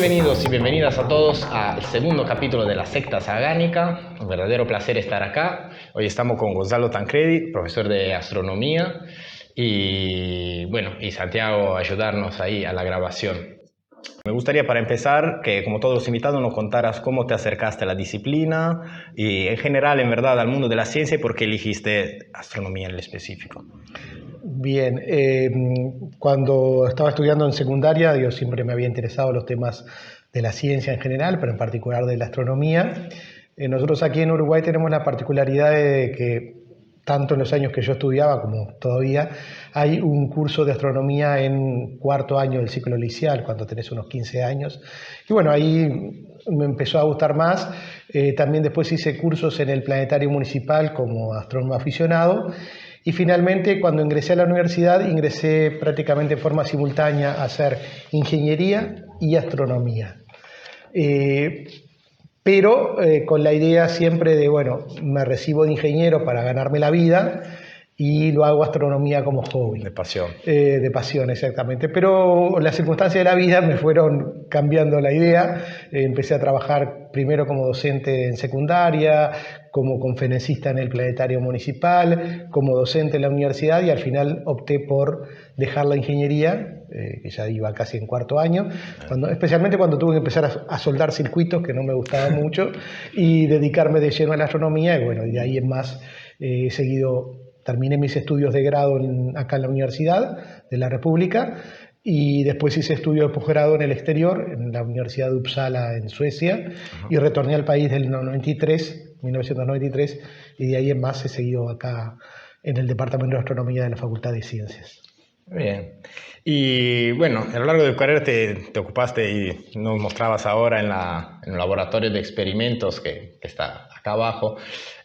Bienvenidos y bienvenidas a todos al segundo capítulo de la secta sagánica. Un verdadero placer estar acá. Hoy estamos con Gonzalo Tancredi, profesor de astronomía, y Santiago ayudarnos ahí a la grabación. Me gustaría para empezar que, como todos los invitados, nos contaras cómo te acercaste a la disciplina y en general, en verdad, al mundo de la ciencia y por qué elegiste astronomía en el específico. Bien, cuando estaba estudiando en secundaria, yo siempre me había interesado los temas de la ciencia en general, pero en particular de la astronomía. Nosotros aquí en Uruguay tenemos la particularidad de que, tanto en los años que yo estudiaba como todavía, hay un curso de astronomía en cuarto año del ciclo liceal, cuando tenés unos 15 años. Y bueno, ahí me empezó a gustar más. También después hice cursos en el Planetario Municipal como astrónomo aficionado. Y finalmente, cuando ingresé a la universidad, ingresé prácticamente en forma simultánea a hacer ingeniería y astronomía. Pero con la idea siempre de, bueno, me recibo de ingeniero para ganarme la vida y lo hago astronomía como hobby. De pasión. De pasión, exactamente. Pero las circunstancias de la vida me fueron cambiando la idea. Empecé a trabajar primero como docente en secundaria, como conferencista en el Planetario Municipal, como docente en la universidad, y al final opté por dejar la ingeniería, que ya iba casi en cuarto año, especialmente cuando tuve que empezar a soldar circuitos, que no me gustaba mucho, y dedicarme de lleno a la astronomía. Y bueno, de ahí en más he seguido. Terminé mis estudios de grado acá en la Universidad de la República y después hice estudios de posgrado en el exterior, en la Universidad de Uppsala en Suecia, y retorné al país en 1993, y de ahí en más he seguido acá en el Departamento de Astronomía de la Facultad de Ciencias. Bien. Y bueno, a lo largo de tu carrera te ocupaste y nos mostrabas ahora en el laboratorio de experimentos que está acá abajo,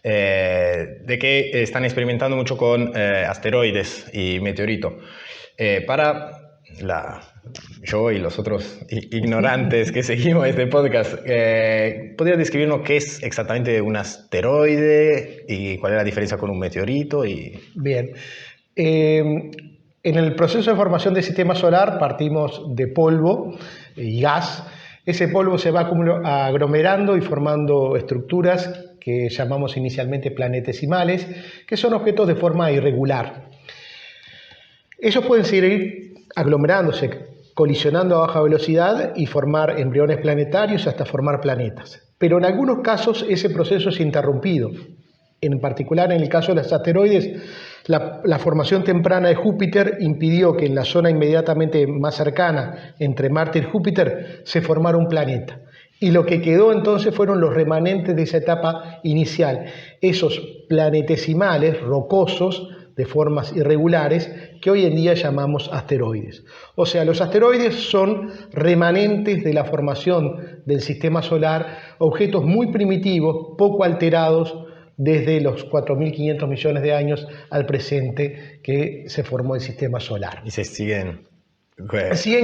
de que están experimentando mucho con asteroides y meteoritos. Yo y los otros ignorantes que seguimos este podcast, ¿podrías describirnos qué es exactamente un asteroide y cuál es la diferencia con un meteorito? Bien. En el proceso de formación del sistema solar partimos de polvo y gas. Ese polvo se va aglomerando y formando estructuras que llamamos inicialmente planetesimales, que son objetos de forma irregular. Ellos pueden seguir aglomerándose, colisionando a baja velocidad y formar embriones planetarios hasta formar planetas. Pero en algunos casos ese proceso es interrumpido. En particular, en el caso de los asteroides, la formación temprana de Júpiter impidió que en la zona inmediatamente más cercana entre Marte y Júpiter se formara un planeta. Y lo que quedó entonces fueron los remanentes de esa etapa inicial, esos planetesimales rocosos de formas irregulares que hoy en día llamamos asteroides. O sea, los asteroides son remanentes de la formación del sistema solar, objetos muy primitivos, poco alterados, desde los 4.500 millones de años al presente que se formó el sistema solar. Y se siguen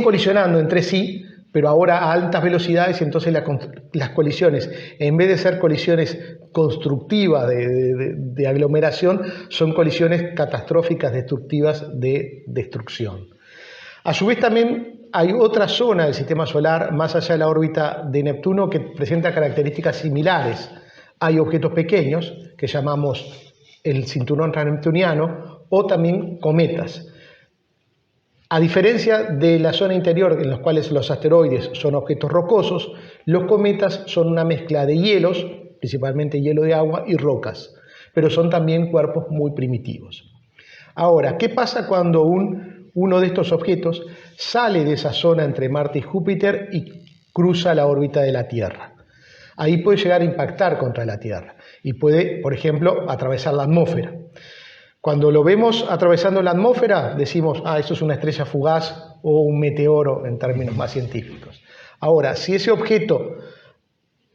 colisionando entre sí, pero ahora a altas velocidades, y entonces las colisiones, en vez de ser colisiones constructivas de aglomeración, son colisiones catastróficas, destructivas de destrucción. A su vez también hay otra zona del sistema solar, más allá de la órbita de Neptuno, que presenta características similares. Hay objetos pequeños que llamamos el cinturón transneptuniano o también cometas. A diferencia de la zona interior en la cual los asteroides son objetos rocosos, los cometas son una mezcla de hielos, principalmente hielo de agua, y rocas, pero son también cuerpos muy primitivos. Ahora, ¿qué pasa cuando uno de estos objetos sale de esa zona entre Marte y Júpiter y cruza la órbita de la Tierra? Ahí puede llegar a impactar contra la Tierra y puede, por ejemplo, atravesar la atmósfera. Cuando lo vemos atravesando la atmósfera, decimos, eso es una estrella fugaz o un meteoro en términos más científicos. Ahora, si ese objeto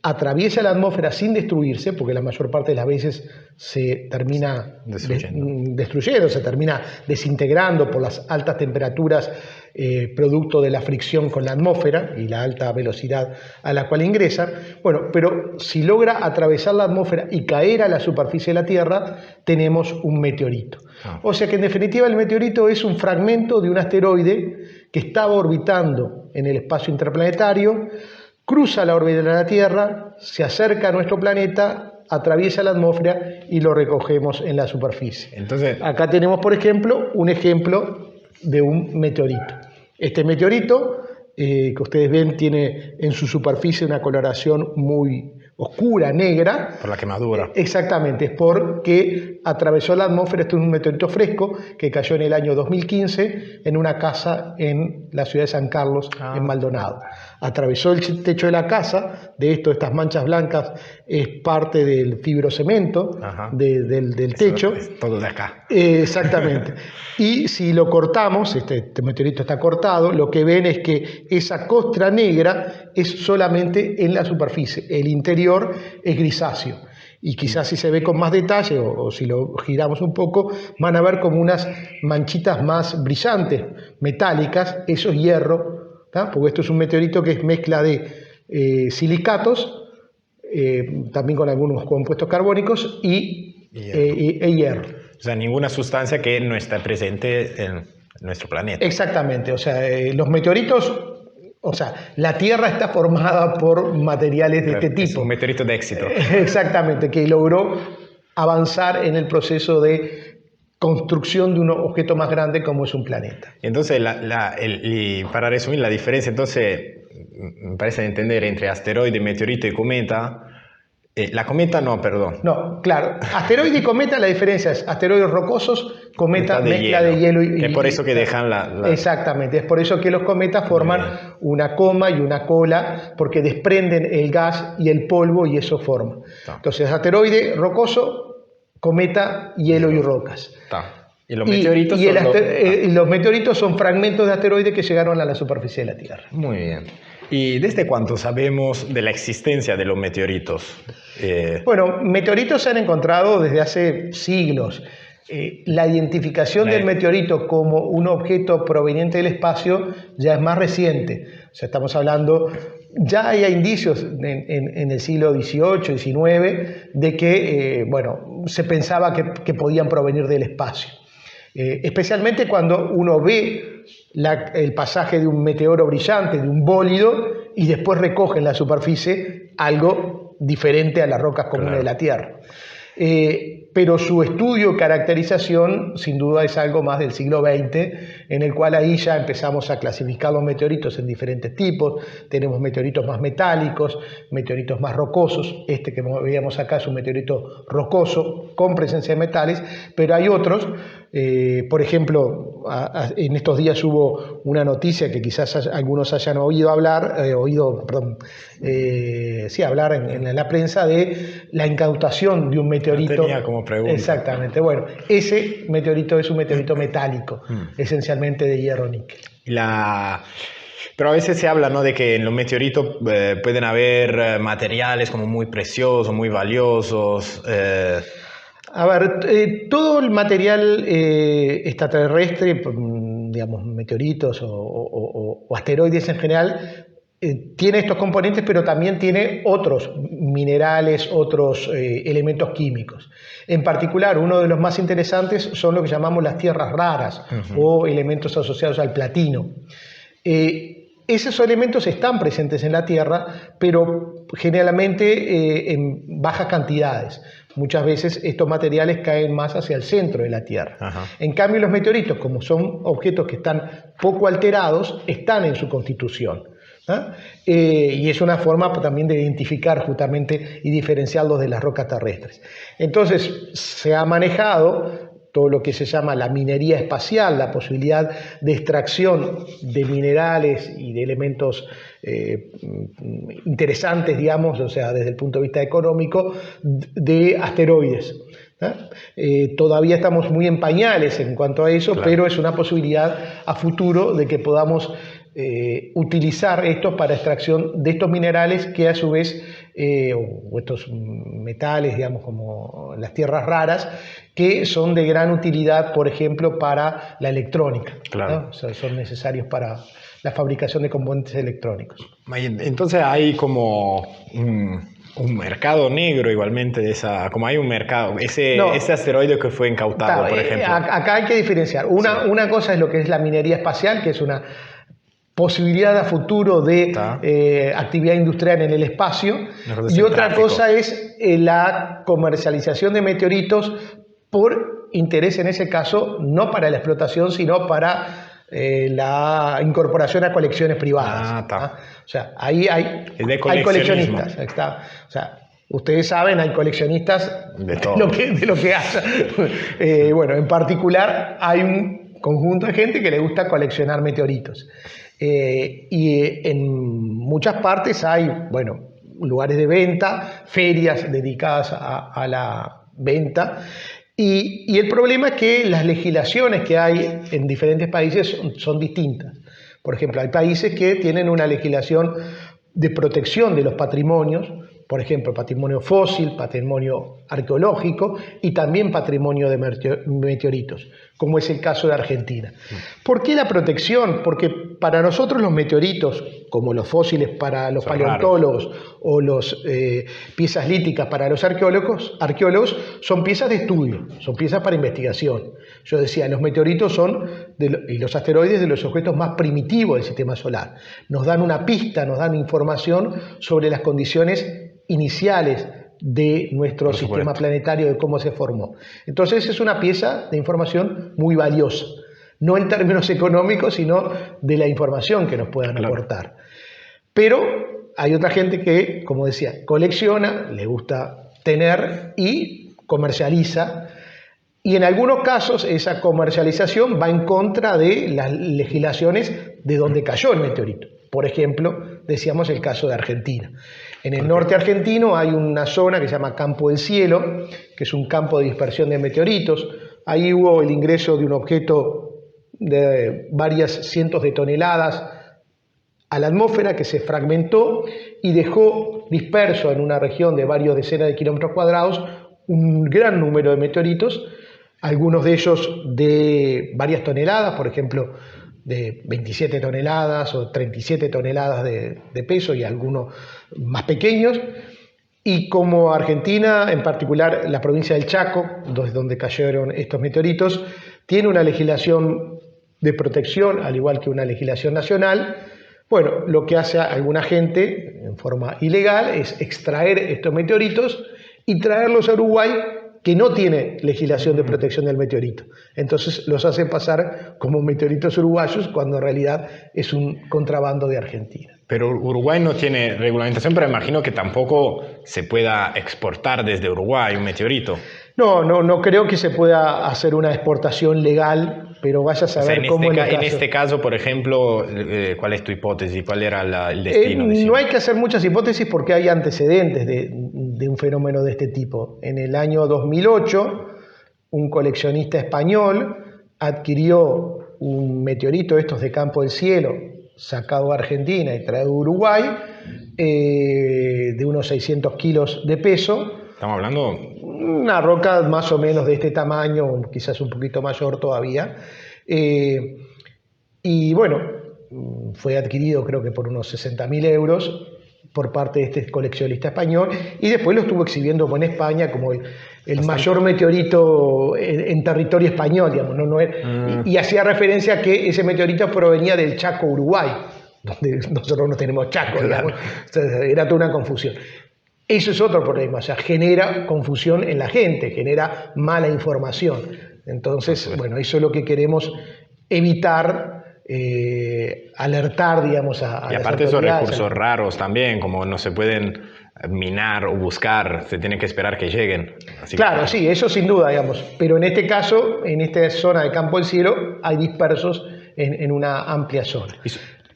atraviesa la atmósfera sin destruirse, porque la mayor parte de las veces se termina destruyendo, se termina desintegrando por las altas temperaturas producto de la fricción con la atmósfera y la alta velocidad a la cual ingresa. Bueno, pero si logra atravesar la atmósfera y caer a la superficie de la Tierra, tenemos un meteorito. O sea que en definitiva el meteorito es un fragmento de un asteroide que estaba orbitando en el espacio interplanetario, cruza la órbita de la Tierra, se acerca a nuestro planeta, atraviesa la atmósfera y lo recogemos en la superficie. Entonces, acá tenemos, por ejemplo, un ejemplo de un meteorito. Este meteorito, que ustedes ven, tiene en su superficie una coloración muy oscura, negra. Por la quemadura. Exactamente, es porque atravesó la atmósfera. Este es un meteorito fresco que cayó en el año 2015 en una casa en la ciudad de San Carlos, en Maldonado. Atravesó el techo de la casa. De estas manchas blancas es parte del fibrocemento del techo. Es todo de acá. Exactamente. Y si lo cortamos, este meteorito está cortado, lo que ven es que esa costra negra es solamente en la superficie. El interior es grisáceo. Y quizás si se ve con más detalle o si lo giramos un poco, van a ver como unas manchitas más brillantes, metálicas. Eso es hierro, ¿tá? Porque esto es un meteorito que es mezcla de silicatos, también con algunos compuestos carbónicos y hierro. O sea, ninguna sustancia que no está presente en nuestro planeta. Exactamente, o sea, los meteoritos, o sea, la Tierra está formada por materiales de este tipo. Es un meteorito de éxito. Exactamente, que logró avanzar en el proceso de construcción de un objeto más grande como es un planeta. Entonces, y para resumir la diferencia, entonces, me parece entender entre asteroide, meteorito y cometa. La cometa no, perdón. No, claro. Asteroide y cometa, la diferencia es asteroides rocosos, cometa mezcla de hielo y... Es por eso que dejan la... Exactamente, es por eso que los cometas forman una coma y una cola, porque desprenden el gas y el polvo y eso forma. Entonces, asteroide rocoso, cometa, hielo y rocas. Y los meteoritos los meteoritos son fragmentos de asteroides que llegaron a la superficie de la Tierra. Muy bien. ¿Y desde cuándo sabemos de la existencia de los meteoritos? Bueno, meteoritos se han encontrado desde hace siglos. La identificación del meteorito como un objeto proveniente del espacio ya es más reciente. O sea, estamos hablando, ya hay indicios en el siglo XVIII, XIX, de que se pensaba que podían provenir del espacio. Especialmente cuando uno ve el pasaje de un meteoro brillante, de un bólido, y después recoge en la superficie algo diferente a las rocas comunes de la Tierra. Pero su estudio y caracterización sin duda es algo más del siglo XX, en el cual ahí ya empezamos a clasificar los meteoritos en diferentes tipos. Tenemos meteoritos más metálicos, meteoritos más rocosos. Este que veíamos acá es un meteorito rocoso con presencia de metales, pero hay otros. Por ejemplo, en estos días hubo una noticia que quizás algunos hayan oído hablar, hablar en la prensa de la incautación de un meteorito. Tenía como pregunta. Exactamente. Bueno, ese meteorito es un meteorito metálico, esencialmente de hierro-níquel. Pero a veces se habla, ¿no?, de que en los meteoritos pueden haber materiales como muy preciosos, muy valiosos. A ver, todo el material extraterrestre, digamos, meteoritos o asteroides en general, tiene estos componentes, pero también tiene otros minerales, otros elementos químicos. En particular, uno de los más interesantes son lo que llamamos las tierras raras o elementos asociados al platino. Esos elementos están presentes en la Tierra, pero generalmente en bajas cantidades. Muchas veces estos materiales caen más hacia el centro de la Tierra. En cambio, los meteoritos, como son objetos que están poco alterados, están en su constitución. Y es una forma también de identificar justamente y diferenciarlos de las rocas terrestres. Entonces, se ha manejado todo lo que se llama la minería espacial, la posibilidad de extracción de minerales y de elementos interesantes, digamos, o sea, desde el punto de vista económico, de asteroides. Todavía estamos muy en pañales en cuanto a eso, pero es una posibilidad a futuro de que podamos utilizar estos para extracción de estos minerales que a su vez, o estos metales, digamos, como las tierras raras, que son de gran utilidad, por ejemplo, para la electrónica. Claro. ¿no? O sea, son necesarios para la fabricación de componentes electrónicos. Entonces hay como un mercado negro igualmente de esa, como hay un mercado, ese asteroide que fue incautado, por ejemplo. Acá hay que diferenciar. Una cosa es lo que es la minería espacial, que es una posibilidad a futuro de actividad industrial en el espacio, y otra cosa es la comercialización de meteoritos por interés, en ese caso, no para la explotación, sino para la incorporación a colecciones privadas. O sea, ahí hay coleccionistas. O sea, ustedes saben, hay coleccionistas de lo que haya. Bueno, en particular hay un conjunto de gente que le gusta coleccionar meteoritos. Y en muchas partes hay, bueno, lugares de venta, ferias dedicadas a la venta. Y el problema es que las legislaciones que hay en diferentes países son distintas. Por ejemplo, hay países que tienen una legislación de protección de los patrimonios, por ejemplo, patrimonio fósil, patrimonio arqueológico y también patrimonio de meteoritos, como es el caso de Argentina. ¿Por qué la protección? Porque para nosotros los meteoritos, como los fósiles para los paleontólogos o las piezas líticas para los arqueólogos, son piezas de estudio, son piezas para investigación. Yo decía, los meteoritos son, y los asteroides, de los objetos más primitivos del sistema solar. Nos dan una pista, nos dan información sobre las condiciones iniciales de nuestro sistema planetario, de cómo se formó. Entonces es una pieza de información muy valiosa, no en términos económicos, sino de la información que nos puedan aportar. Pero hay otra gente que, como decía, colecciona, le gusta tener y comercializa, y en algunos casos esa comercialización va en contra de las legislaciones de donde cayó el meteorito. Por ejemplo, decíamos el caso de Argentina. En el norte argentino hay una zona que se llama Campo del Cielo, que es un campo de dispersión de meteoritos. Ahí hubo el ingreso de un objeto de varias cientos de toneladas a la atmósfera que se fragmentó y dejó disperso en una región de varios decenas de kilómetros cuadrados un gran número de meteoritos, algunos de ellos de varias toneladas, por ejemplo, de 27 toneladas o 37 toneladas de peso, y algunos más pequeños. Y como Argentina, en particular la provincia del Chaco, donde cayeron estos meteoritos, tiene una legislación de protección, al igual que una legislación nacional, bueno, lo que hace alguna gente en forma ilegal es extraer estos meteoritos y traerlos a Uruguay, que no tiene legislación de protección del meteorito. Entonces los hacen pasar como meteoritos uruguayos, cuando en realidad es un contrabando de Argentina. Pero Uruguay no tiene regulamentación, pero imagino que tampoco se pueda exportar desde Uruguay un meteorito. No creo que se pueda hacer una exportación legal, pero vaya a saber cómo es el caso. En este caso, por ejemplo, ¿cuál es tu hipótesis? ¿Cuál era el destino? No hay que hacer muchas hipótesis porque hay antecedentes de un fenómeno de este tipo. En el año 2008, un coleccionista español adquirió un meteorito, estos de Campo del Cielo, sacado de Argentina y traído de Uruguay, de unos 600 kilos de peso. Estamos hablando... Una roca más o menos de este tamaño, quizás un poquito mayor todavía. Y bueno, fue adquirido creo que por unos 60.000 euros por parte de este coleccionista español, y después lo estuvo exhibiendo en España como el mayor meteorito en territorio español, digamos. Y hacía referencia a que ese meteorito provenía del Chaco, Uruguay, donde nosotros no tenemos Chaco, claro. Era toda una confusión. Eso es otro problema, o sea, genera confusión en la gente, genera mala información. Entonces, bueno, eso es lo que queremos evitar, alertar, digamos, a y las aparte esos autoridades. Recursos raros también, como no se pueden minar o buscar, se tiene que esperar que lleguen. Así claro, que... sí, eso sin duda, digamos. Pero en este caso, en esta zona de Campo del Cielo, hay dispersos en una amplia zona.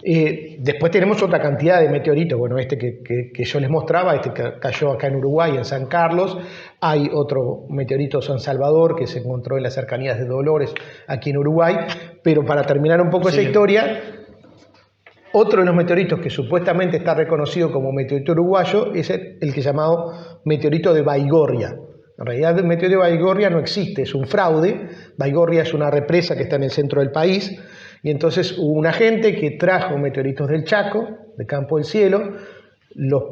Después tenemos otra cantidad de meteoritos. Bueno, este que yo les mostraba, este que cayó acá en Uruguay, en San Carlos. Hay otro meteorito San Salvador que se encontró en las cercanías de Dolores, aquí en Uruguay. Pero para terminar un poco esa historia, Otro de los meteoritos que supuestamente está reconocido como meteorito uruguayo es el que llamado meteorito de Baigorria. En realidad el meteorito de Baigorria no existe, es un fraude. Baigorria es una represa que está en el centro del país, y entonces hubo una gente que trajo meteoritos del Chaco, de Campo del Cielo, los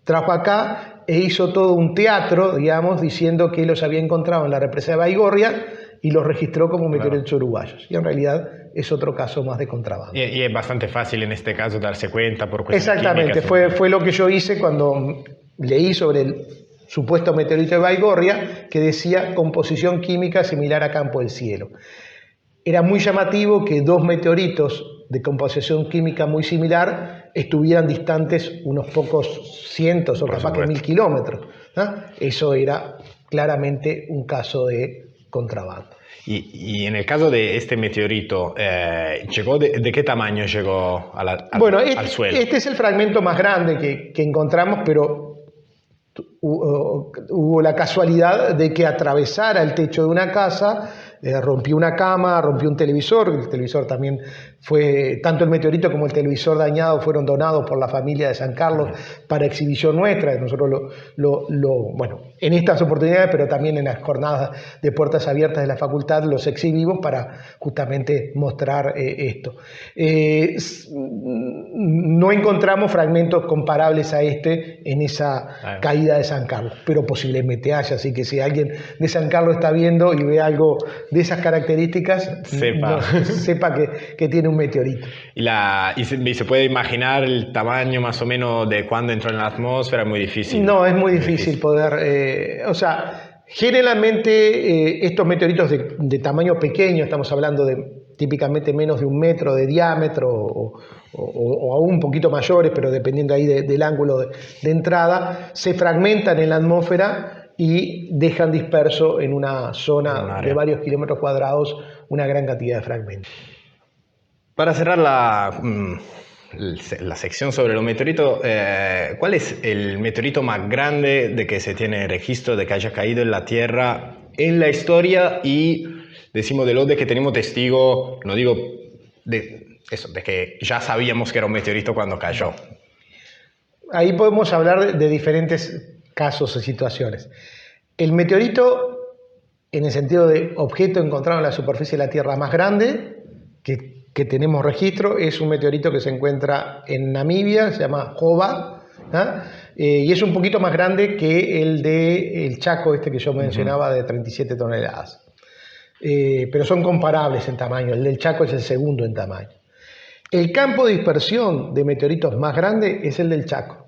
trajo acá e hizo todo un teatro, digamos, diciendo que los había encontrado en la represa de Baigorria y los registró como meteoritos uruguayos. Y en realidad es otro caso más de contrabando. Y es bastante fácil en este caso darse cuenta por cuestiones Exactamente, químicas. fue lo que yo hice cuando leí sobre el supuesto meteorito de Baigorria, que decía composición química similar a Campo del Cielo. Era muy llamativo que dos meteoritos de composición química muy similar estuvieran distantes unos pocos cientos o capaz que 1000 kilómetros, ¿no? Eso era claramente un caso de contrabando. Y en el caso de este meteorito, ¿llegó ¿de qué tamaño llegó al suelo? Este es el fragmento más grande que encontramos, pero hubo la casualidad de que atravesara el techo de una casa, rompió una cama, rompió un televisor. El televisor también fue, tanto el meteorito como el televisor dañado fueron donados por la familia de San Carlos para exhibición nuestra. Nosotros bueno, en estas oportunidades, pero también en las jornadas de puertas abiertas de la facultad, los exhibimos para justamente mostrar esto. No encontramos fragmentos comparables a este en esa caída de San Carlos, pero posiblemente haya, así que si alguien de San Carlos está viendo y ve algo de esas características, sepa que tiene un meteorito. ¿Y se puede imaginar el tamaño más o menos de cuando entró en la atmósfera? Es muy difícil. No, es muy difícil poder... o sea, generalmente estos meteoritos de tamaño pequeño, estamos hablando de típicamente menos de 1 metro de diámetro o aún un poquito mayores, pero dependiendo ahí del ángulo de entrada, se fragmentan en la atmósfera y dejan disperso en una zona de varios kilómetros cuadrados una gran cantidad de fragmentos. Para cerrar la sección sobre los meteoritos, ¿cuál es el meteorito más grande de que se tiene registro de que haya caído en la Tierra en la historia? Y decimos de lo de que tenemos testigo, no digo de eso, de que ya sabíamos que era un meteorito cuando cayó. Ahí podemos hablar de diferentes casos o situaciones. El meteorito, en el sentido de objeto encontrado en la superficie de la Tierra más grande que tenemos registro, es un meteorito que se encuentra en Namibia, se llama Jova, y es un poquito más grande que el del Chaco, este que yo mencionaba, de 37 toneladas. Pero son comparables en tamaño, el del Chaco es el segundo en tamaño. El campo de dispersión de meteoritos más grande es el del Chaco.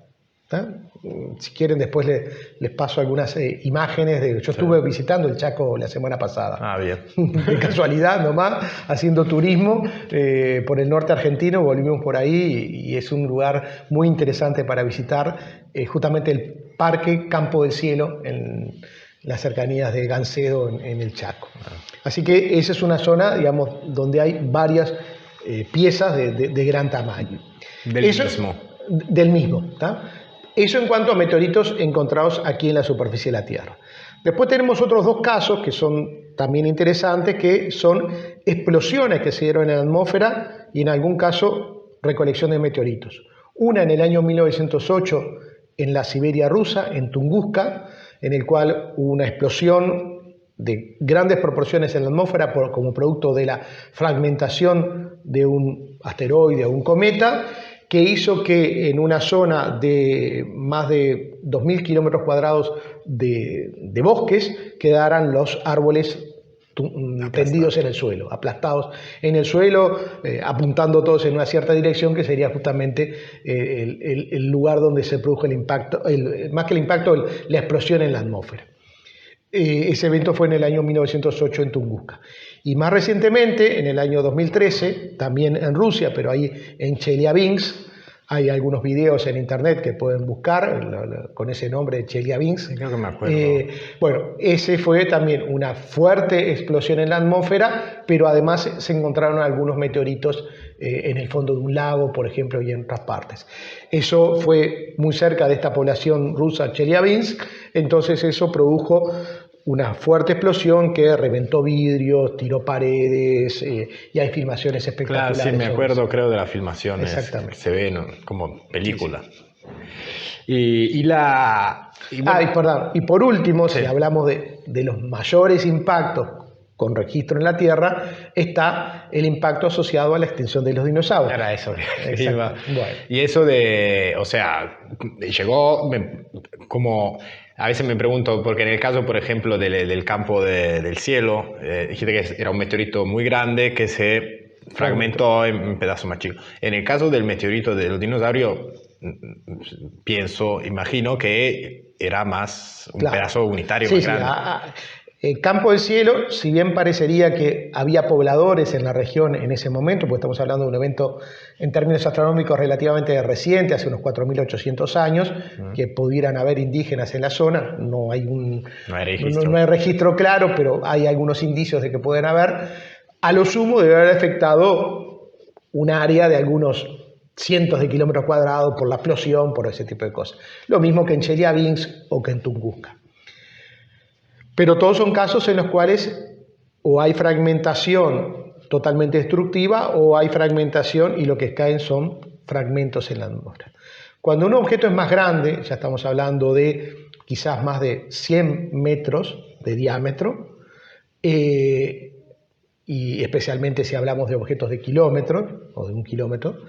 Si quieren después les paso algunas imágenes. Yo estuve visitando el Chaco la semana pasada. Bien. De casualidad nomás, haciendo turismo por el norte argentino, volvimos por ahí y es un lugar muy interesante para visitar, justamente el Parque Campo del Cielo en las cercanías de Gancedo en el Chaco. Así que esa es una zona, digamos, donde hay varias piezas de gran tamaño. Del mismo. Eso en cuanto a meteoritos encontrados aquí en la superficie de la Tierra. Después tenemos otros dos casos que son también interesantes, que son explosiones que se dieron en la atmósfera y en algún caso recolección de meteoritos. Una en el año 1908 en la Siberia rusa, en Tunguska, en el cual hubo una explosión de grandes proporciones en la atmósfera como producto de la fragmentación de un asteroide o un cometa, que hizo que en una zona de más de 2.000 kilómetros cuadrados de bosques quedaran los árboles tendidos en el suelo, aplastados en el suelo, apuntando todos en una cierta dirección, que sería justamente el lugar donde se produjo el impacto, más que el impacto, la explosión en la atmósfera. Ese evento fue en el año 1908 en Tunguska. Y más recientemente, en el año 2013, también en Rusia, pero ahí en Chelyabinsk, hay algunos videos en internet que pueden buscar con ese nombre, Chelyabinsk. Creo que me acuerdo. Bueno, ese fue también una fuerte explosión en la atmósfera, pero además se encontraron algunos meteoritos en el fondo de un lago, por ejemplo, y en otras partes. Eso fue muy cerca de esta población rusa, Chelyabinsk, entonces eso produjo una fuerte explosión que reventó vidrios, tiró paredes, y hay filmaciones Claro, espectaculares. sí, me sobre acuerdo, eso. creo, de las filmaciones. Exactamente. Se ve, ¿no?, como película. Sí, sí. Bueno, Perdón, y por último, sí. si hablamos de los mayores impactos con registro en la Tierra, está el impacto asociado a la extinción de los dinosaurios. Era eso que Exacto. iba. Bueno. Y eso de, o sea, llegó como, a veces me pregunto, porque en el caso, por ejemplo, del campo del cielo, dijiste que era un meteorito muy grande que se fragmentó en pedazos más chicos. En el caso del meteorito de los dinosaurios, imagino que era más un pedazo unitario más grande. El campo del cielo, si bien parecería que había pobladores en la región en ese momento, porque estamos hablando de un evento en términos astronómicos relativamente reciente, hace unos 4.800 años, que pudieran haber indígenas en la zona, no hay registro claro, pero hay algunos indicios de que pueden haber. A lo sumo debe haber afectado un área de algunos cientos de kilómetros cuadrados por la explosión, por ese tipo de cosas. Lo mismo que en Chelyabinsk o que en Tunguska. Pero todos son casos en los cuales o hay fragmentación totalmente destructiva o hay fragmentación y lo que caen son fragmentos en la atmósfera. Cuando un objeto es más grande, ya estamos hablando de quizás más de 100 metros de diámetro, y especialmente si hablamos de objetos de kilómetros o de 1 kilómetro,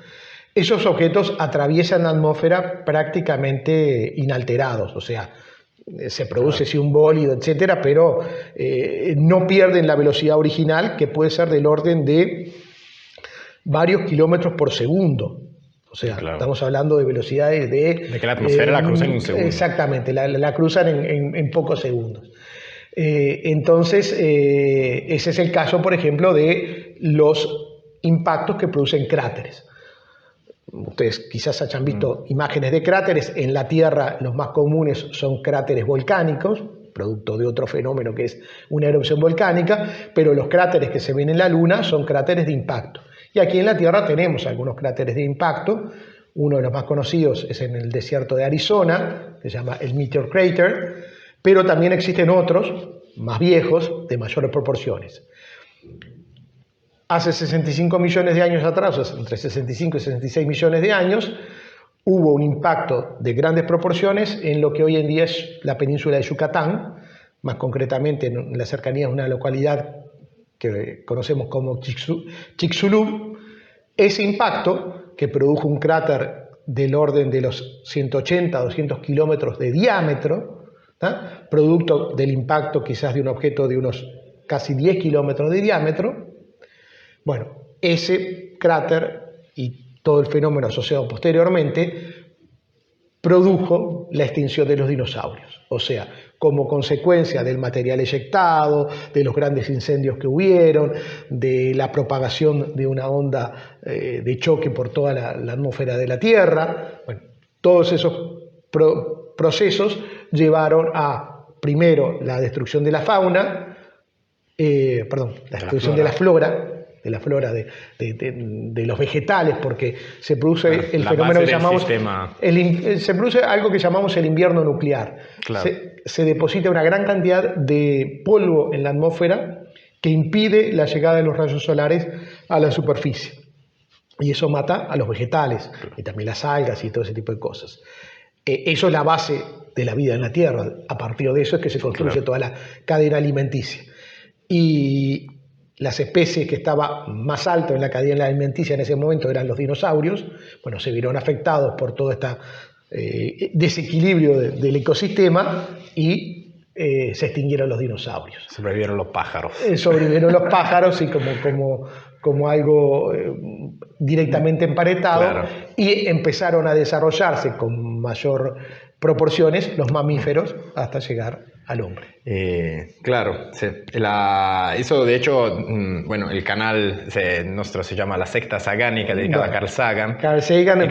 esos objetos atraviesan la atmósfera prácticamente inalterados, o sea, se produce sí un bólido, etcétera, pero no pierden la velocidad original, que puede ser del orden de varios kilómetros por segundo. O sea, estamos hablando de velocidades de que la atmósfera la cruzan en un segundo. Exactamente, la cruzan en pocos segundos. Entonces, ese es el caso, por ejemplo, de los impactos que producen cráteres. Ustedes quizás hayan visto imágenes de cráteres. En la Tierra los más comunes son cráteres volcánicos, producto de otro fenómeno que es una erupción volcánica, pero los cráteres que se ven en la Luna son cráteres de impacto. Y aquí en la Tierra tenemos algunos cráteres de impacto. Uno de los más conocidos es en el desierto de Arizona, que se llama el Meteor Crater, pero también existen otros más viejos, de mayores proporciones. Hace 65 millones de años atrás, o sea, entre 65 y 66 millones de años, hubo un impacto de grandes proporciones en lo que hoy en día es la península de Yucatán, más concretamente en la cercanía de una localidad que conocemos como Chicxulub. Ese impacto, que produjo un cráter del orden de los 180 a 200 kilómetros de diámetro, ¿tá?, producto del impacto quizás de un objeto de unos casi 10 kilómetros de diámetro. Bueno, ese cráter y todo el fenómeno asociado posteriormente produjo la extinción de los dinosaurios. O sea, como consecuencia del material eyectado, de los grandes incendios que hubieron, de la propagación de una onda de choque por toda la atmósfera de la Tierra. Bueno, todos esos procesos llevaron a, primero, la destrucción de la fauna, la destrucción de la flora, de los vegetales, porque se produce el fenómeno que llamamos se produce algo que llamamos el invierno nuclear. Claro. Se deposita una gran cantidad de polvo en la atmósfera que impide la llegada de los rayos solares a la superficie, y eso mata a los vegetales y también las algas y todo ese tipo de cosas. Eso es la base de la vida en la Tierra. A partir de eso es que se construye toda la cadena alimenticia. Y las especies que estaban más alto en la cadena alimenticia en ese momento eran los dinosaurios. Bueno, se vieron afectados por todo este desequilibrio del ecosistema y se extinguieron los dinosaurios. Sobrevivieron los pájaros. Sobrevivieron los pájaros y como algo directamente emparentado, claro. Y empezaron a desarrollarse con mayor proporciones los mamíferos hasta llegar al hombre. Claro, sí. Eso de hecho, bueno, el canal nuestro se llama La Secta Sagánica, dedicado a Carl Sagan. Carl Sagan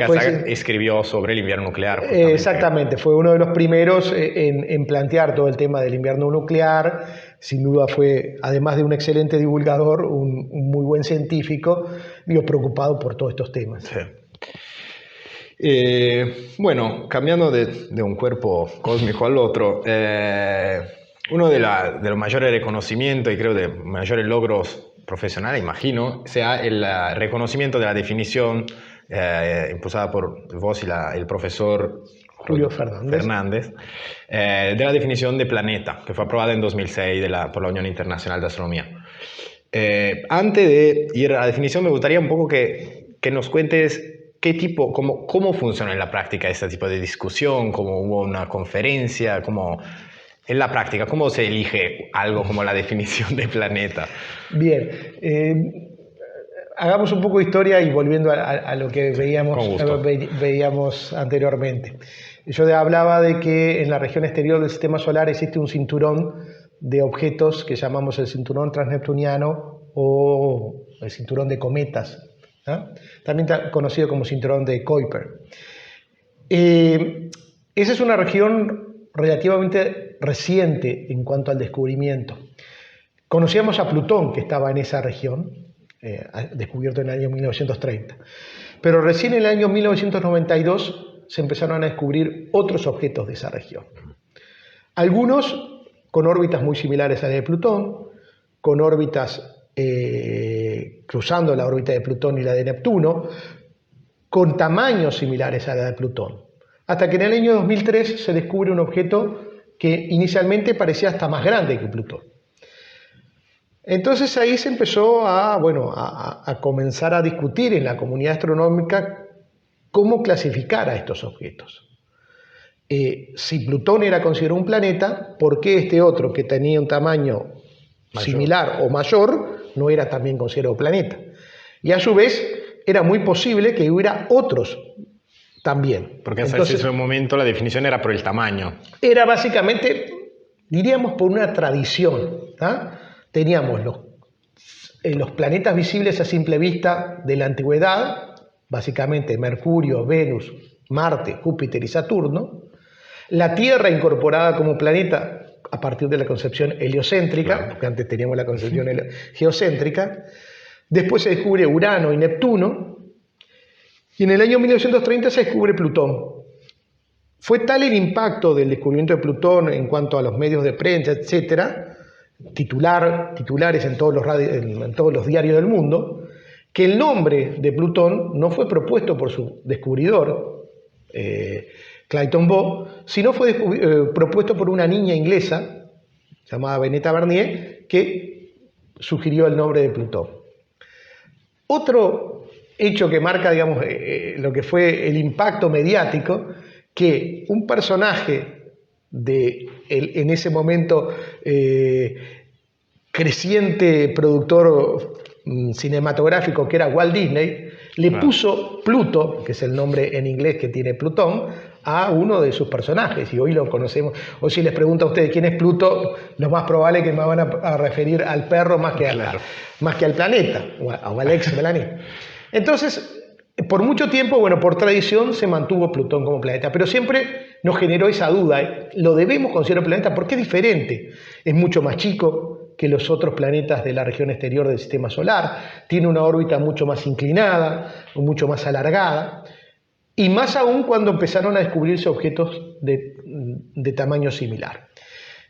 escribió sobre el invierno nuclear. Exactamente, fue uno de los primeros en plantear todo el tema del invierno nuclear. Sin duda fue, además de un excelente divulgador, un muy buen científico, preocupado por todos estos temas. Sí. Bueno, cambiando de un cuerpo cósmico al otro, Uno de los mayores reconocimientos y creo de mayores logros profesionales, imagino, sea el reconocimiento de la definición impulsada por vos y el profesor Julio Fernández, de la definición de planeta, que fue aprobada en 2006 por la Unión Internacional de Astronomía. Antes de ir a la definición, me gustaría un poco que nos cuentes cómo funciona en la práctica este tipo de discusión, cómo hubo una conferencia, cómo en la práctica, cómo se elige algo como la definición de planeta. Bien, hagamos un poco de historia y volviendo a lo que veíamos anteriormente. Yo hablaba de que en la región exterior del sistema solar existe un cinturón de objetos que llamamos el cinturón transneptuniano o el cinturón de cometas, ¿eh? También conocido como cinturón de Kuiper. Esa es una región relativamente reciente en cuanto al descubrimiento. Conocíamos a Plutón, que estaba en esa región, descubierto en el año 1930. Pero recién en el año 1992 se empezaron a descubrir otros objetos de esa región. Algunos con órbitas muy similares a la de Plutón, con órbitas cruzando la órbita de Plutón y la de Neptuno, con tamaños similares a la de Plutón. Hasta que en el año 2003 se descubre un objeto que inicialmente parecía hasta más grande que Plutón. Entonces ahí se empezó a comenzar a discutir en la comunidad astronómica cómo clasificar a estos objetos. Si Plutón era considerado un planeta, ¿por qué este otro que tenía un tamaño similar o mayor no era también considerado planeta? Y a su vez era muy posible que hubiera otros también. Porque hasta ese momento la definición era por el tamaño. Era básicamente, diríamos, por una tradición, ¿tá? Teníamos los planetas visibles a simple vista de la antigüedad, básicamente Mercurio, Venus, Marte, Júpiter y Saturno. La Tierra incorporada como planeta a partir de la concepción heliocéntrica, claro, porque antes teníamos la concepción geocéntrica. Después se descubre Urano y Neptuno. Y en el año 1930 se descubre Plutón. Fue tal el impacto del descubrimiento de Plutón en cuanto a los medios de prensa, etcétera, titulares en todos los diarios del mundo, que el nombre de Plutón no fue propuesto por su descubridor, Clayton Bob, sino fue propuesto por una niña inglesa llamada Beneta Bernier, que sugirió el nombre de Plutón. Otro hecho que marca, digamos, lo que fue el impacto mediático, que un personaje en ese momento creciente productor cinematográfico que era Walt Disney, le puso Pluto, que es el nombre en inglés que tiene Plutón, a uno de sus personajes, y hoy lo conocemos. Hoy si les pregunto a ustedes quién es Pluto, lo más probable es que me van a referir al perro más que al planeta, o al ex planeta. Entonces, por mucho tiempo, por tradición, se mantuvo Plutón como planeta, pero siempre nos generó esa duda, ¿lo debemos considerar planeta? ¿Por qué es diferente? Es mucho más chico que los otros planetas de la región exterior del sistema solar, tiene una órbita mucho más inclinada, mucho más alargada, y más aún cuando empezaron a descubrirse objetos de tamaño similar.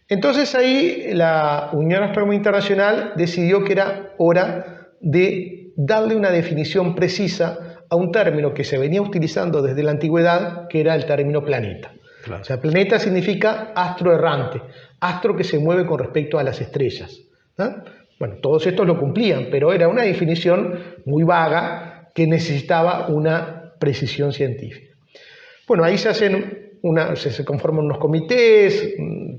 Entonces ahí la Unión Astronómica Internacional decidió que era hora de darle una definición precisa a un término que se venía utilizando desde la antigüedad, que era el término planeta. Claro. O sea, planeta significa astro errante, astro que se mueve con respecto a las estrellas, ¿no? Bueno, todos estos lo cumplían, pero era una definición muy vaga que necesitaba una precisión científica. Bueno, ahí se conforman unos comités,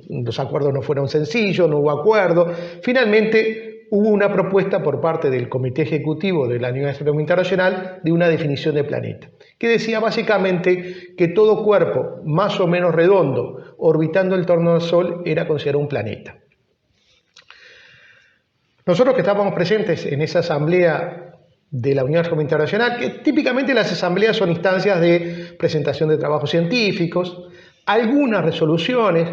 los acuerdos no fueron sencillos, no hubo acuerdo. Finalmente hubo una propuesta por parte del Comité Ejecutivo de la Unión Astronómica Internacional de una definición de planeta, que decía básicamente que todo cuerpo más o menos redondo orbitando en torno al Sol era considerado un planeta. Nosotros que estábamos presentes en esa asamblea de la Unión Astronómica Internacional, que típicamente las asambleas son instancias de presentación de trabajos científicos, algunas resoluciones,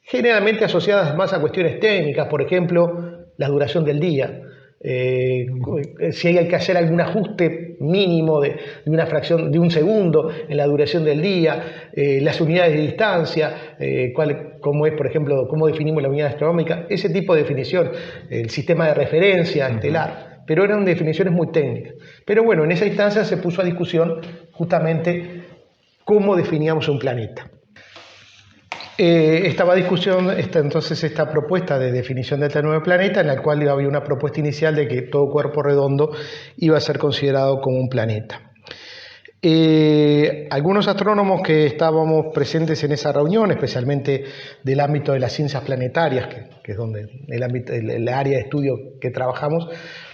generalmente asociadas más a cuestiones técnicas, por ejemplo, la duración del día. si hay que hacer algún ajuste mínimo de una fracción de un segundo en la duración del día, las unidades de distancia, cómo es, por ejemplo, cómo definimos la unidad astronómica, ese tipo de definición, el sistema de referencia estelar, pero eran definiciones muy técnicas. Pero bueno, en esa instancia se puso a discusión justamente cómo definíamos un planeta. Estaba a discusión entonces esta propuesta de definición de este nuevo planeta, en la cual había una propuesta inicial de que todo cuerpo redondo iba a ser considerado como un planeta. Algunos astrónomos que estábamos presentes en esa reunión, especialmente del ámbito de las ciencias planetarias, que es donde el área de estudio que trabajamos,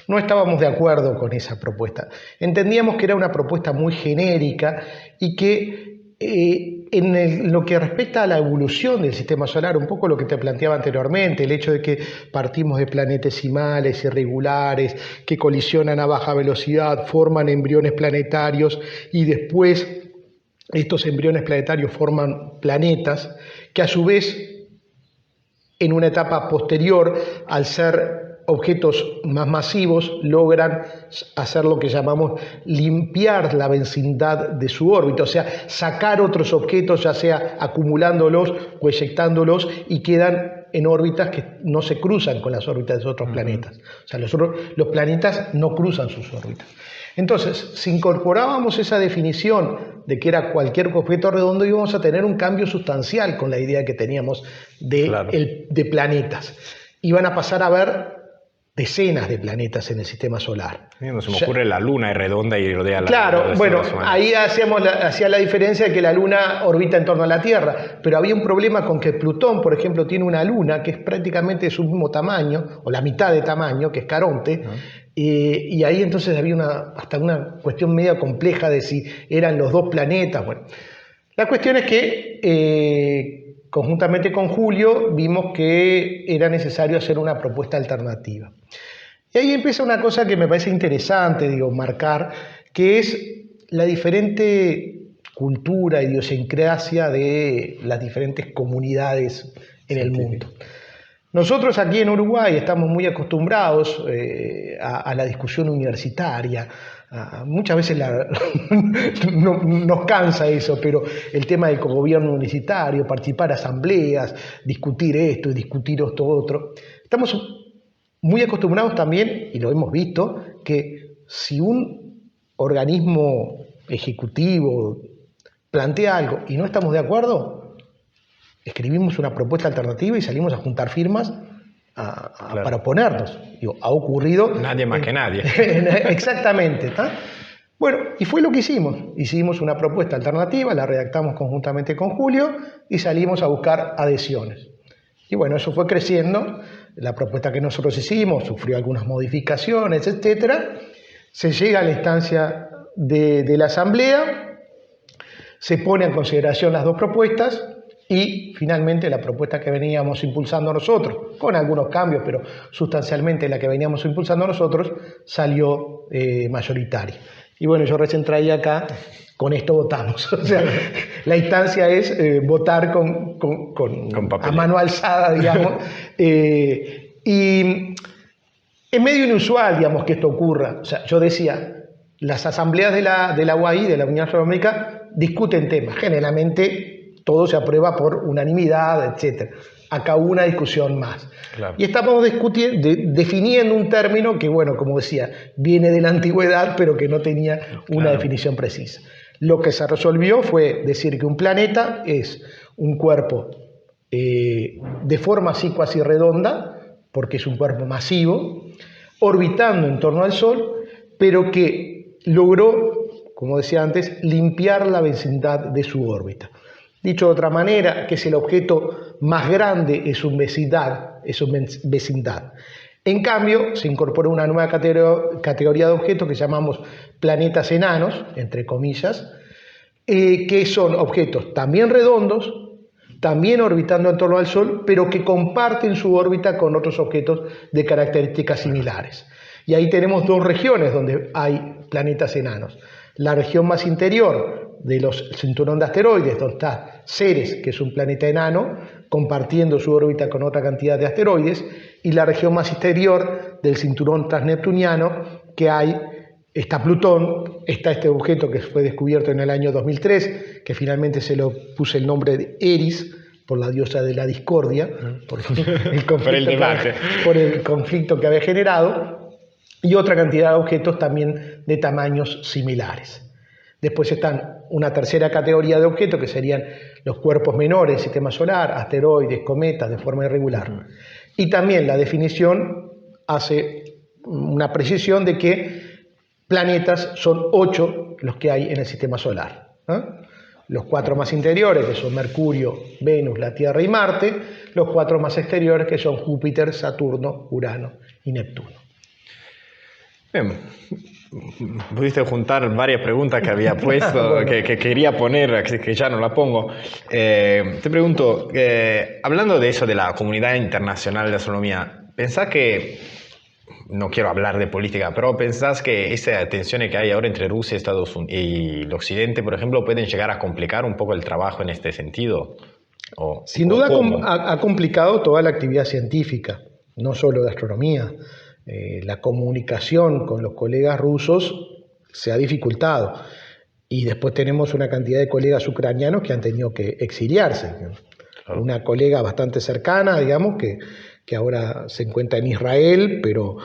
no estábamos de acuerdo con esa propuesta. Entendíamos que era una propuesta muy genérica y que en lo que respecta a la evolución del sistema solar, un poco lo que te planteaba anteriormente, el hecho de que partimos de planetesimales irregulares que colisionan a baja velocidad, forman embriones planetarios y después estos embriones planetarios forman planetas que a su vez en una etapa posterior, al ser objetos más masivos, logran hacer lo que llamamos limpiar la vecindad de su órbita, o sea, sacar otros objetos, ya sea acumulándolos o eyectándolos, y quedan en órbitas que no se cruzan con las órbitas de otros planetas. O sea, los planetas no cruzan sus órbitas. Entonces, si incorporábamos esa definición de que era cualquier objeto redondo, íbamos a tener un cambio sustancial con la idea que teníamos de planetas. Iban a pasar a ver decenas de planetas en el sistema solar. No se me ocurre la Luna es redonda y rodea la Claro, la bueno, ahí hacía la diferencia de que la Luna orbita en torno a la Tierra, pero había un problema con que Plutón, por ejemplo, tiene una luna que es prácticamente de su mismo tamaño, o la mitad de tamaño, que es Caronte, y ahí entonces había hasta una cuestión media compleja de si eran los dos planetas. Bueno, la cuestión es que conjuntamente con Julio vimos que era necesario hacer una propuesta alternativa. Y ahí empieza una cosa que me parece interesante, marcar, que es la diferente cultura, idiosincrasia de las diferentes comunidades en el mundo. Nosotros aquí en Uruguay estamos muy acostumbrados a la discusión universitaria. Muchas veces nos cansa eso, pero el tema del cogobierno universitario, participar en asambleas, discutir esto y discutir esto otro. Estamos muy acostumbrados también, y lo hemos visto, que si un organismo ejecutivo plantea algo y no estamos de acuerdo, escribimos una propuesta alternativa y salimos a juntar firmas para oponernos. Ha ocurrido... Nadie más que nadie. Exactamente. Bueno, y fue lo que hicimos. Hicimos una propuesta alternativa, la redactamos conjuntamente con Julio y salimos a buscar adhesiones. Y bueno, eso fue creciendo. La propuesta que nosotros hicimos sufrió algunas modificaciones, etc. Se llega a la instancia de la asamblea, se pone en consideración las dos propuestas, y finalmente la propuesta que veníamos impulsando nosotros, con algunos cambios, pero sustancialmente la que veníamos impulsando nosotros, salió mayoritaria. Y bueno, yo recién traía acá, con esto votamos. O sea, la instancia es votar a mano alzada, digamos. Y es medio inusual, digamos, que esto ocurra. O sea, yo decía, las asambleas de la UAI, de la Unión Astronómica, discuten temas. Generalmente todo se aprueba por unanimidad, etc. Acá hubo una discusión más. Claro. Y estamos definiendo un término que, bueno, como decía, viene de la antigüedad, pero que no tenía una definición precisa. Lo que se resolvió fue decir que un planeta es un cuerpo de forma así cuasi redonda, porque es un cuerpo masivo, orbitando en torno al Sol, pero que logró, como decía antes, limpiar la vecindad de su órbita. Dicho de otra manera, que es el objeto más grande en su vecindad. En cambio, se incorporó una nueva categoría de objetos que llamamos planetas enanos, entre comillas, que son objetos también redondos, también orbitando en torno al Sol, pero que comparten su órbita con otros objetos de características similares. Y ahí tenemos dos regiones donde hay planetas enanos. La región más interior de los cinturón de asteroides, donde está Ceres, que es un planeta enano, compartiendo su órbita con otra cantidad de asteroides, y la región más exterior del cinturón transneptuniano que hay. Está Plutón, está este objeto que fue descubierto en el año 2003, que finalmente se lo puse el nombre de Eris, por la diosa de la discordia, por el conflicto que había generado, y otra cantidad de objetos también de tamaños similares. Después están una tercera categoría de objetos, que serían los cuerpos menores del sistema solar, asteroides, cometas, de forma irregular. Y también la definición hace una precisión de que planetas son 8 los que hay en el sistema solar. Los 4 más interiores, que son Mercurio, Venus, la Tierra y Marte. Los 4 más exteriores, que son Júpiter, Saturno, Urano y Neptuno. Bien. Pudiste juntar varias preguntas que había puesto, bueno, que quería poner, que ya no la pongo. Te pregunto, hablando de eso, de la comunidad internacional de astronomía, ¿pensás que, no quiero hablar de política, pero pensás que esa tensión que hay ahora entre Rusia, Estados Unidos y el Occidente, por ejemplo, pueden llegar a complicar un poco el trabajo en este sentido? Sin duda ha complicado toda la actividad científica, no solo de astronomía. La comunicación con los colegas rusos se ha dificultado. Y después tenemos una cantidad de colegas ucranianos que han tenido que exiliarse. Claro. Una colega bastante cercana, digamos, que ahora se encuentra en Israel, pero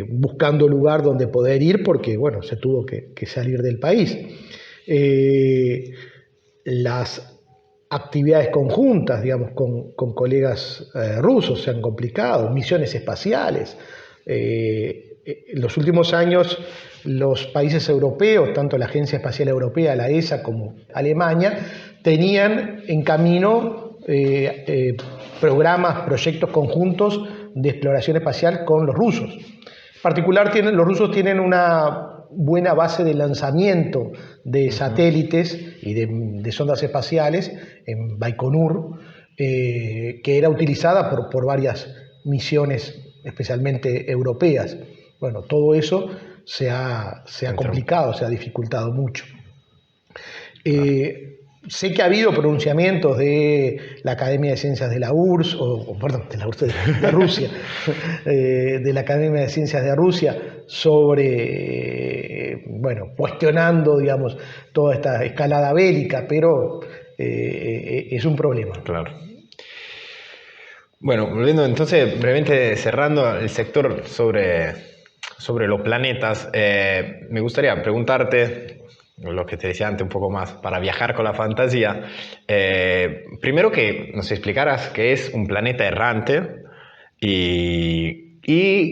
buscando lugar donde poder ir porque, bueno, se tuvo que salir del país. Las actividades conjuntas, digamos, con colegas rusos se han complicado, misiones espaciales. En los últimos años, los países europeos, tanto la Agencia Espacial Europea, la ESA, como Alemania, tenían en camino programas, proyectos conjuntos de exploración espacial con los rusos. En particular, los rusos tienen una buena base de lanzamiento de satélites y de sondas espaciales en Baikonur, que era utilizada por varias misiones, especialmente europeas. Bueno, todo eso se ha complicado, se ha dificultado mucho. Sé que ha habido pronunciamientos de la Academia de Ciencias de la URSS, de Rusia, de la Academia de Ciencias de Rusia, sobre, bueno, cuestionando, digamos, toda esta escalada bélica, pero es un problema. Claro. Bueno, volviendo entonces, brevemente cerrando el sector sobre los planetas, me gustaría preguntarte, lo que te decía antes un poco más, para viajar con la fantasía, primero que nos explicaras qué es un planeta errante y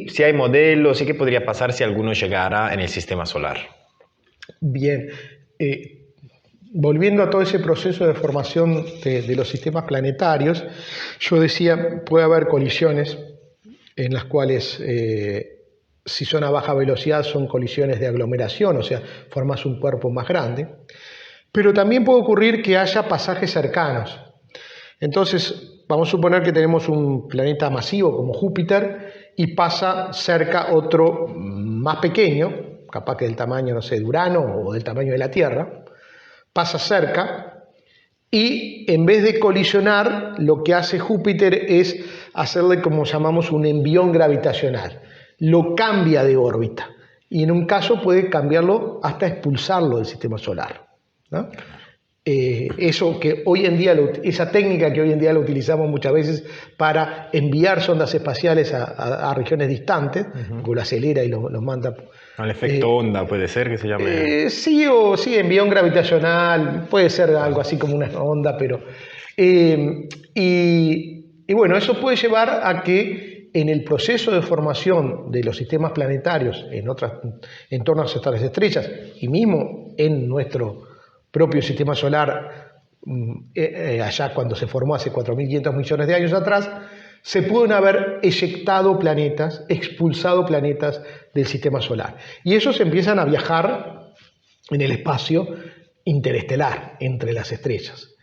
si hay modelos y qué podría pasar si alguno llegara en el sistema solar. Bien, volviendo a todo ese proceso de formación de los sistemas planetarios, yo decía, puede haber colisiones en las cuales si son a baja velocidad son colisiones de aglomeración, o sea, formas un cuerpo más grande, pero también puede ocurrir que haya pasajes cercanos. Entonces, vamos a suponer que tenemos un planeta masivo como Júpiter y pasa cerca otro más pequeño, capaz que del tamaño, no sé, de Urano o del tamaño de la Tierra, pasa cerca y en vez de colisionar, lo que hace Júpiter es hacerle, como llamamos, un envión gravitacional. Lo cambia de órbita y en un caso puede cambiarlo hasta expulsarlo del sistema solar, ¿no? Eso que hoy en día, esa técnica que hoy en día la utilizamos muchas veces para enviar sondas espaciales a regiones distantes, que lo acelera y lo manda. Al efecto onda puede ser que se llame. Sí, envión gravitacional, puede ser algo así como una onda, pero y bueno, eso puede llevar a que en el proceso de formación de los sistemas planetarios en torno a otras estrellas y mismo en nuestro propio sistema solar, allá cuando se formó hace 4.500 millones de años atrás, se pueden haber eyectado planetas, expulsado planetas del sistema solar. Y esos empiezan a viajar en el espacio interestelar entre las estrellas.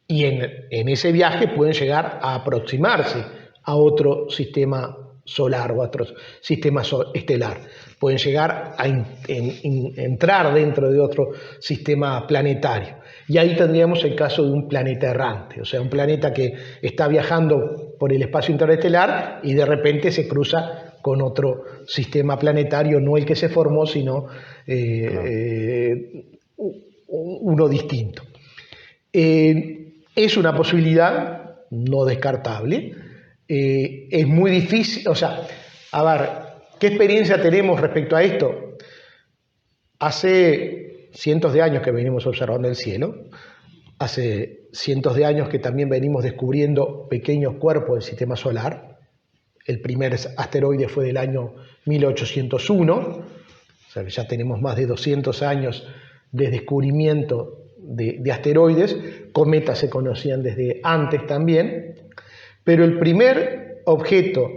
Y en ese viaje pueden llegar a aproximarse a otro sistema solar o a otro sistema estelar. Pueden llegar a entrar dentro de otro sistema planetario. Y ahí tendríamos el caso de un planeta errante, o sea, un planeta que está viajando por el espacio interestelar y de repente se cruza con otro sistema planetario, no el que se formó, sino uno distinto. Es una posibilidad no descartable. Es muy difícil, o sea, a ver, ¿qué experiencia tenemos respecto a esto? Hace cientos de años que venimos observando el cielo, hace cientos de años que también venimos descubriendo pequeños cuerpos del sistema solar. El primer asteroide fue del año 1801, o sea que ya tenemos más de 200 años de descubrimiento de asteroides. Cometas se conocían desde antes también, pero el primer objeto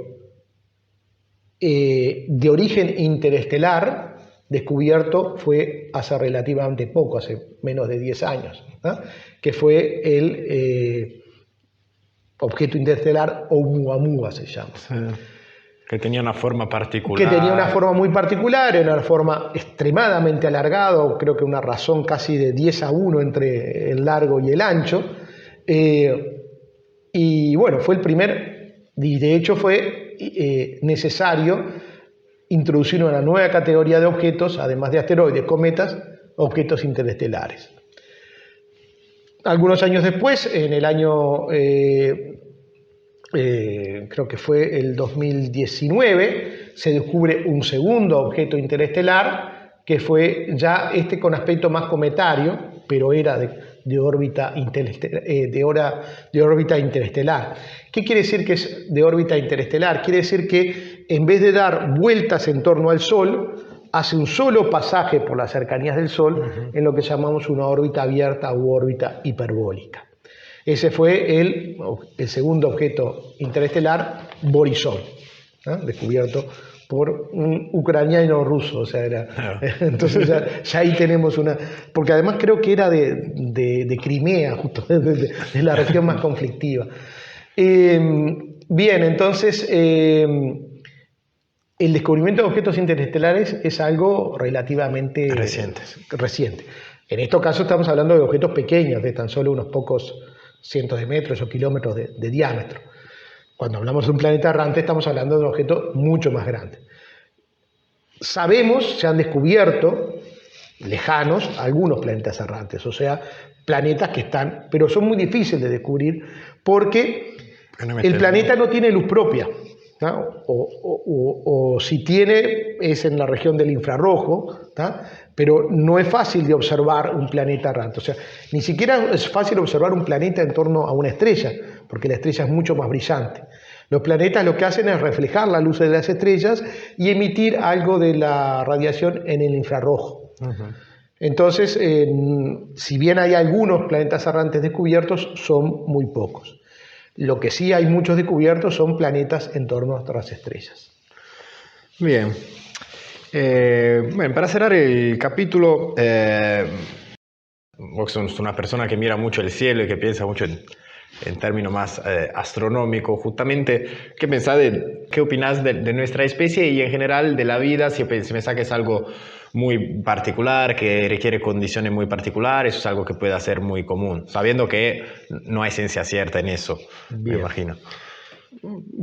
de origen interestelar descubierto fue hace relativamente poco, hace menos de 10 años, ¿no? Que fue el objeto interestelar Oumuamua, se llama. Sí. Que tenía una forma particular. Que tenía una forma muy particular, una forma extremadamente alargada, creo que una razón casi de 10:1 entre el largo y el ancho. Y bueno, fue el primer, y de hecho fue necesario introducir una nueva categoría de objetos, además de asteroides, cometas, objetos interestelares. Algunos años después, en el año, creo que fue el 2019, se descubre un segundo objeto interestelar, que fue ya con aspecto más cometario, pero era de órbita interestelar. ¿Qué quiere decir que es de órbita interestelar? Quiere decir que en vez de dar vueltas en torno al Sol, hace un solo pasaje por las cercanías del Sol, en lo que llamamos una órbita abierta u órbita hiperbólica. Ese fue el segundo objeto interestelar, Borisov, ¿no? Descubierto por un ucraniano ruso, o sea, entonces ya ahí tenemos una, porque además creo que era de Crimea, justo de la región más conflictiva. Bien, entonces el descubrimiento de objetos interestelares es algo relativamente reciente. En estos casos estamos hablando de objetos pequeños, de tan solo unos pocos cientos de metros o kilómetros de diámetro. Cuando hablamos de un planeta errante estamos hablando de un objeto mucho más grande. Sabemos, se han descubierto lejanos algunos planetas errantes, o sea, planetas que están, pero son muy difíciles de descubrir porque el planeta no tiene luz propia, ¿no? O si tiene es en la región del infrarrojo, ¿no? Pero no es fácil de observar un planeta errante, o sea, ni siquiera es fácil observar un planeta en torno a una estrella, porque la estrella es mucho más brillante. Los planetas lo que hacen es reflejar la luz de las estrellas y emitir algo de la radiación en el infrarrojo. Entonces, si bien hay algunos planetas errantes descubiertos, son muy pocos. Lo que sí hay muchos descubiertos son planetas en torno a otras estrellas. Bien. Bueno, para cerrar el capítulo, vos sos una persona que mira mucho el cielo y que piensa mucho en términos más astronómicos, justamente, ¿qué opinás de nuestra especie y en general de la vida? Si pensás que es algo muy particular, que requiere condiciones muy particulares, es algo que puede ser muy común, sabiendo que no hay ciencia cierta en eso, Bien. me imagino.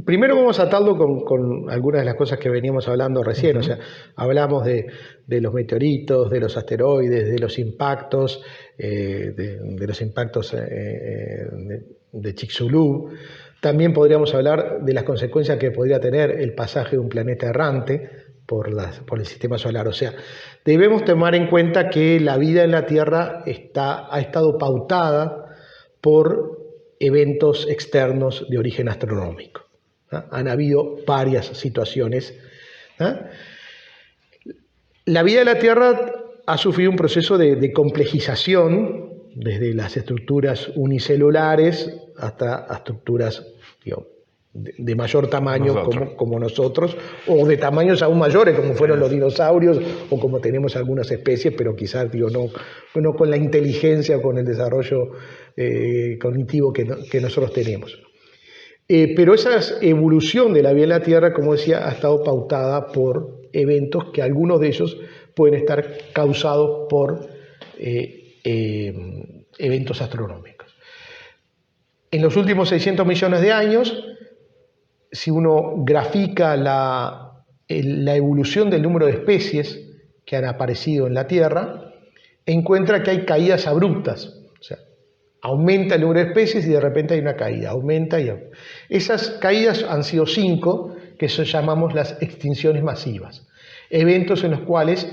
Primero vamos a atarlo con algunas de las cosas que veníamos hablando recién, o sea, hablamos de los meteoritos, de los asteroides, de los impactos, de los impactos de Chicxulub. También podríamos hablar de las consecuencias que podría tener el pasaje de un planeta errante por el sistema solar. O sea, debemos tomar en cuenta que la vida en la Tierra ha estado pautada por eventos externos de origen astronómico, ¿no? Han habido varias situaciones, ¿no? La vida de la Tierra ha sufrido un proceso de complejización, desde las estructuras unicelulares hasta estructuras, digamos, de mayor tamaño como nosotros, o de tamaños aún mayores como fueron los dinosaurios o como tenemos algunas especies, pero quizás no con la inteligencia o con el desarrollo cognitivo que nosotros tenemos. Pero esa evolución de la vida en la Tierra, como decía, ha estado pautada por eventos que algunos de ellos pueden estar causados por eventos astronómicos. En los últimos 600 millones de años, si uno grafica la la evolución del número de especies que han aparecido en la Tierra, encuentra que hay caídas abruptas. O sea, aumenta el número de especies y de repente hay una caída, aumenta y aumenta. Esas caídas han sido 5, que eso llamamos las extinciones masivas. Eventos en los cuales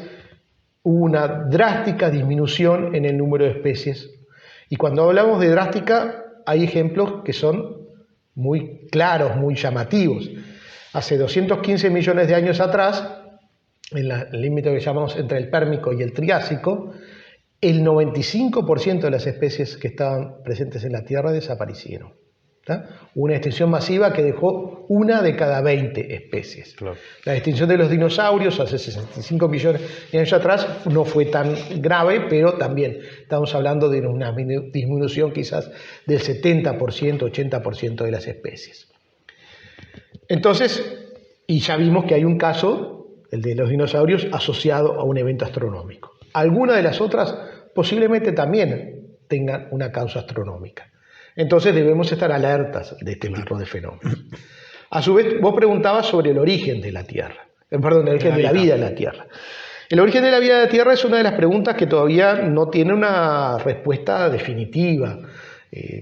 hubo una drástica disminución en el número de especies. Y cuando hablamos de drástica, hay ejemplos que son muy claros, muy llamativos. Hace 215 millones de años atrás, en el límite que llamamos entre el Pérmico y el Triásico, el 95% de las especies que estaban presentes en la Tierra desaparecieron. ¿Tá? Una extinción masiva que dejó una de cada 20 especies. Claro. La extinción de los dinosaurios hace 65 millones de años atrás no fue tan grave, pero también estamos hablando de una disminución quizás del 70%, 80% de las especies. Entonces, y ya vimos que hay un caso, el de los dinosaurios, asociado a un evento astronómico. Algunas de las otras posiblemente también tengan una causa astronómica. Entonces debemos estar alertas de este tipo de fenómenos. A su vez, vos preguntabas sobre el origen de la Tierra, el origen de la vida en la Tierra. El origen de la vida en la Tierra es una de las preguntas que todavía no tiene una respuesta definitiva.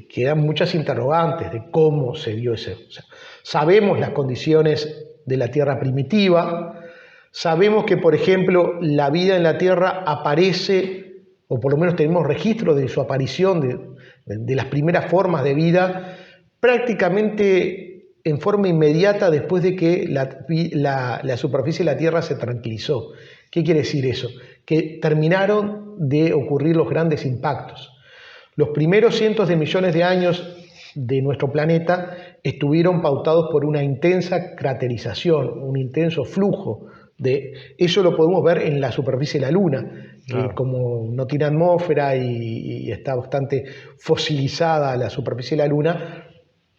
Quedan muchas interrogantes de cómo se dio ese. O sea, sabemos las condiciones de la Tierra primitiva, sabemos que, por ejemplo, la vida en la Tierra aparece, o por lo menos tenemos registro de su aparición, de las primeras formas de vida, prácticamente en forma inmediata después de que la superficie de la Tierra se tranquilizó. ¿Qué quiere decir eso? Que terminaron de ocurrir los grandes impactos. Los primeros cientos de millones de años de nuestro planeta estuvieron pautados por una intensa craterización, un intenso flujo. Eso lo podemos ver en la superficie de la Luna, claro. Que como no tiene atmósfera y está bastante fosilizada la superficie de la Luna,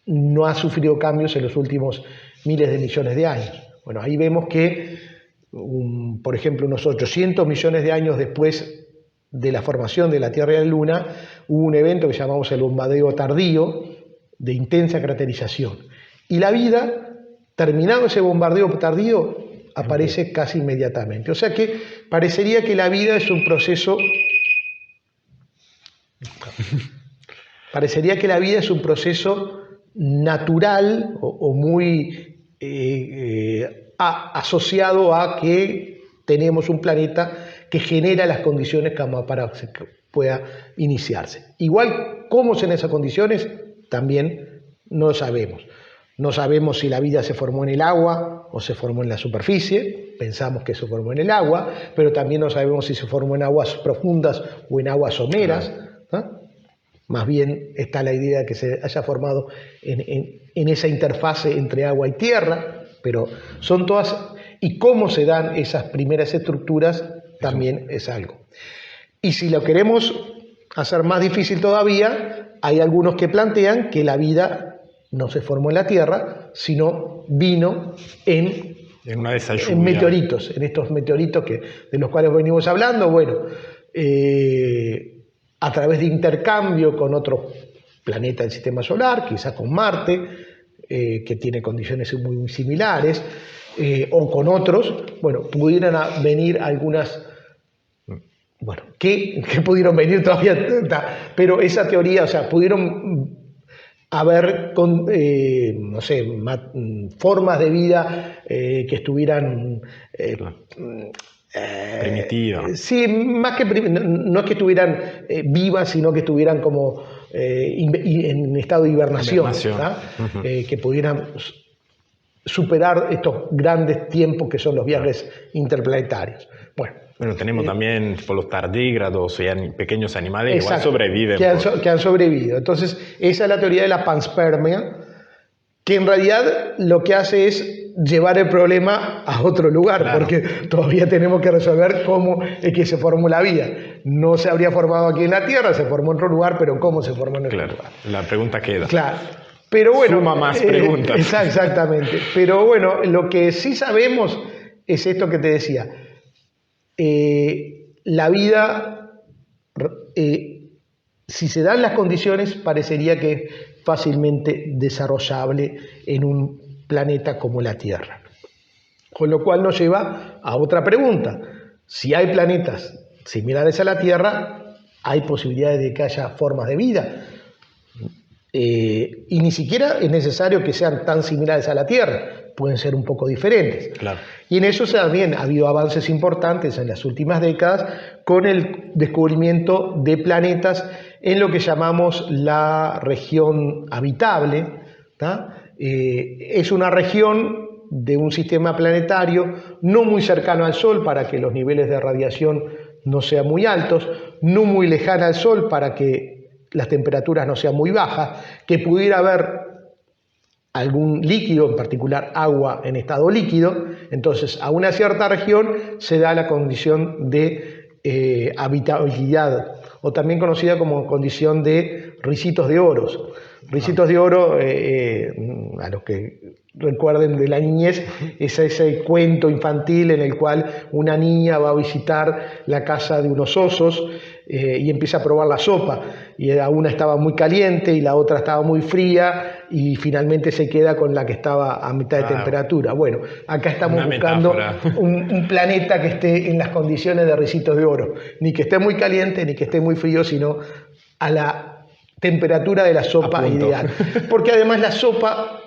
no ha sufrido cambios en los últimos miles de millones de años. Bueno, ahí vemos que, por ejemplo, unos 800 millones de años después de la formación de la Tierra y la Luna, hubo un evento que llamamos el bombardeo tardío, de intensa craterización. Y la vida, terminado ese bombardeo tardío, aparece casi inmediatamente. O sea que parecería que la vida es un proceso... parecería que la vida es un proceso natural o muy asociado a que tenemos un planeta que genera las condiciones para que pueda iniciarse. Igual, ¿cómo son esas condiciones? También no sabemos. No sabemos si la vida se formó en el agua o se formó en la superficie, pensamos que se formó en el agua, pero también no sabemos si se formó en aguas profundas o en aguas someras, ¿no? Más bien está la idea de que se haya formado en esa interfase entre agua y tierra, pero son todas... Y cómo se dan esas primeras estructuras también es algo. Y si lo queremos hacer más difícil todavía, hay algunos que plantean que la vida no se formó en la Tierra, sino vino en meteoritos, en estos meteoritos de los cuales venimos hablando, bueno, a través de intercambio con otro planeta del sistema solar, quizás con Marte, que tiene condiciones muy similares, o con otros, bueno, pudieran venir algunas... Bueno, que pudieron venir todavía, pero esa teoría, o sea, pudieron haber, no sé, formas de vida que estuvieran... primitivas. Sí, más que no es que estuvieran vivas, sino que estuvieran como en estado de hibernación. Uh-huh. Que pudieran superar estos grandes tiempos que son los viajes interplanetarios. Bueno, tenemos también los tardígrados y pequeños animales que igual sobreviven. Que han sobrevivido. Entonces, esa es la teoría de la panspermia, que en realidad lo que hace es llevar el problema a otro lugar, claro. Porque todavía tenemos que resolver cómo es que se formó la vida. No se habría formado aquí en la Tierra, se formó en otro lugar, pero ¿cómo se formó en otro lugar? La pregunta queda. Claro. Pero bueno, suma más preguntas. Exactamente. Pero bueno, lo que sí sabemos es esto que te decía. La vida, si se dan las condiciones, parecería que es fácilmente desarrollable en un planeta como la Tierra. Con lo cual nos lleva a otra pregunta. Si hay planetas similares a la Tierra, ¿hay posibilidades de que haya formas de vida? Y ni siquiera es necesario que sean tan similares a la Tierra, pueden ser un poco diferentes. Claro. Y en eso también ha habido avances importantes en las últimas décadas con el descubrimiento de planetas en lo que llamamos la región habitable, ¿tá? Es una región de un sistema planetario no muy cercano al Sol para que los niveles de radiación no sean muy altos, no muy lejana al Sol para que las temperaturas no sean muy bajas, que pudiera haber algún líquido, en particular agua en estado líquido. Entonces a una cierta región se da la condición de habitabilidad, o también conocida como condición de ricitos de oro. Ricitos de oro, a los que recuerden de la niñez, es ese cuento infantil en el cual una niña va a visitar la casa de unos osos y empieza a probar la sopa, y una estaba muy caliente y la otra estaba muy fría, y finalmente se queda con la que estaba a mitad de temperatura. Bueno, acá estamos buscando un planeta que esté en las condiciones de ricitos de oro, ni que esté muy caliente ni que esté muy frío, sino a la temperatura de la sopa ideal. Porque además la sopa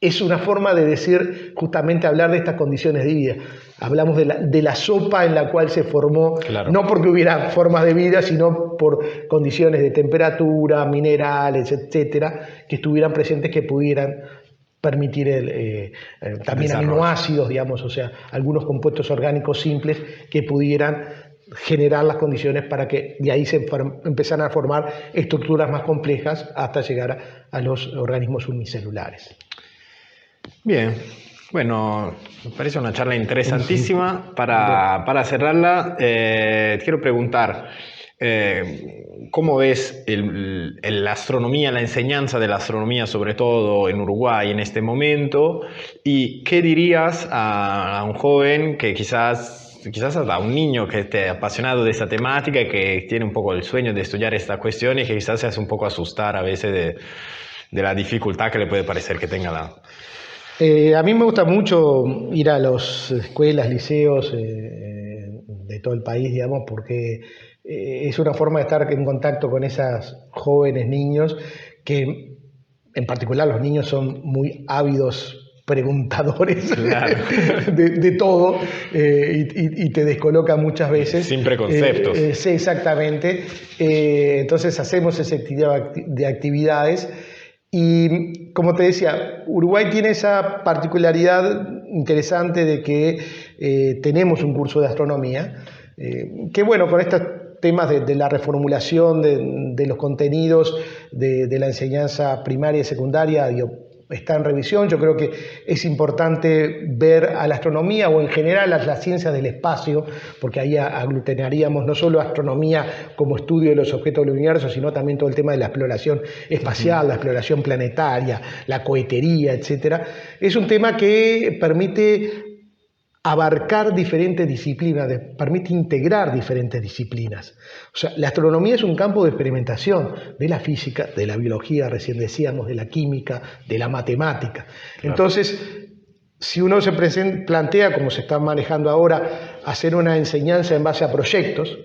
es una forma de decir, justamente hablar de estas condiciones de vida. Hablamos de la sopa en la cual se formó, claro, no porque hubiera formas de vida, sino por condiciones de temperatura, minerales, etcétera, que estuvieran presentes, que pudieran permitir también aminoácidos, digamos, o sea, algunos compuestos orgánicos simples que pudieran generar las condiciones para que de ahí se empezaran a formar estructuras más complejas hasta llegar a los organismos unicelulares. Bien, bueno, me parece una charla interesantísima. Para cerrarla, quiero preguntar, ¿cómo ves la astronomía, la enseñanza de la astronomía, sobre todo en Uruguay en este momento? ¿Y qué dirías a un joven que quizás a un niño que esté apasionado de esta temática y que tiene un poco el sueño de estudiar esta cuestión y que quizás se hace un poco asustar a veces de la dificultad que le puede parecer que tenga a mí me gusta mucho ir a las escuelas, liceos de todo el país, digamos, porque es una forma de estar en contacto con esos jóvenes niños que, en particular, los niños son muy ávidos preguntadores, claro, de todo, y te descoloca muchas veces. Sin preconceptos. Sí, exactamente. Entonces hacemos ese tipo de actividades. Y como te decía, Uruguay tiene esa particularidad interesante de que tenemos un curso de astronomía, que bueno, con estos temas de la reformulación de los contenidos de la enseñanza primaria y secundaria, está en revisión. Yo creo que es importante ver a la astronomía, o en general a las ciencias del espacio, porque ahí aglutinaríamos no solo astronomía como estudio de los objetos del universo, sino también todo el tema de la exploración espacial, la exploración planetaria, la cohetería, etc. Es un tema que permite abarcar diferentes disciplinas, permite integrar diferentes disciplinas. O sea, la astronomía es un campo de experimentación de la física, de la biología, recién decíamos, de la química, de la matemática. Claro. Entonces, si uno se plantea, como se está manejando ahora, hacer una enseñanza en base a proyectos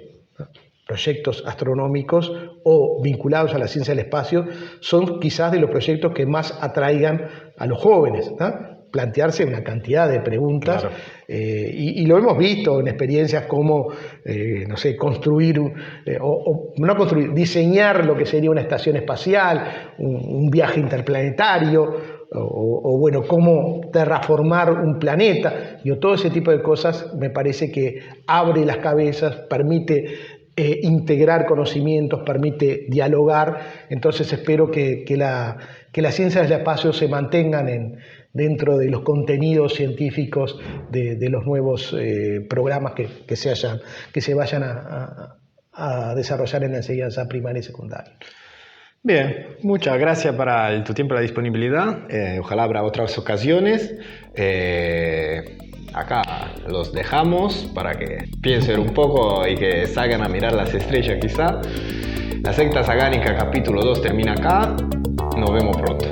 astronómicos o vinculados a la ciencia del espacio, son quizás de los proyectos que más atraigan a los jóvenes, ¿no? Plantearse una cantidad de preguntas, claro, y lo hemos visto en experiencias como, no sé, diseñar lo que sería una estación espacial, un viaje interplanetario, o bueno, cómo terraformar un planeta. Todo ese tipo de cosas me parece que abre las cabezas, permite integrar conocimientos, permite dialogar. Entonces espero que las ciencias del espacio se mantengan dentro de los contenidos científicos de los nuevos programas que se vayan a desarrollar en la enseñanza primaria y secundaria. Bien, muchas gracias por tu tiempo y la disponibilidad. Ojalá habrá otras ocasiones. Acá los dejamos para que piensen un poco y que salgan a mirar las estrellas quizá. La secta sagánica capítulo 2 termina acá. Nos vemos pronto.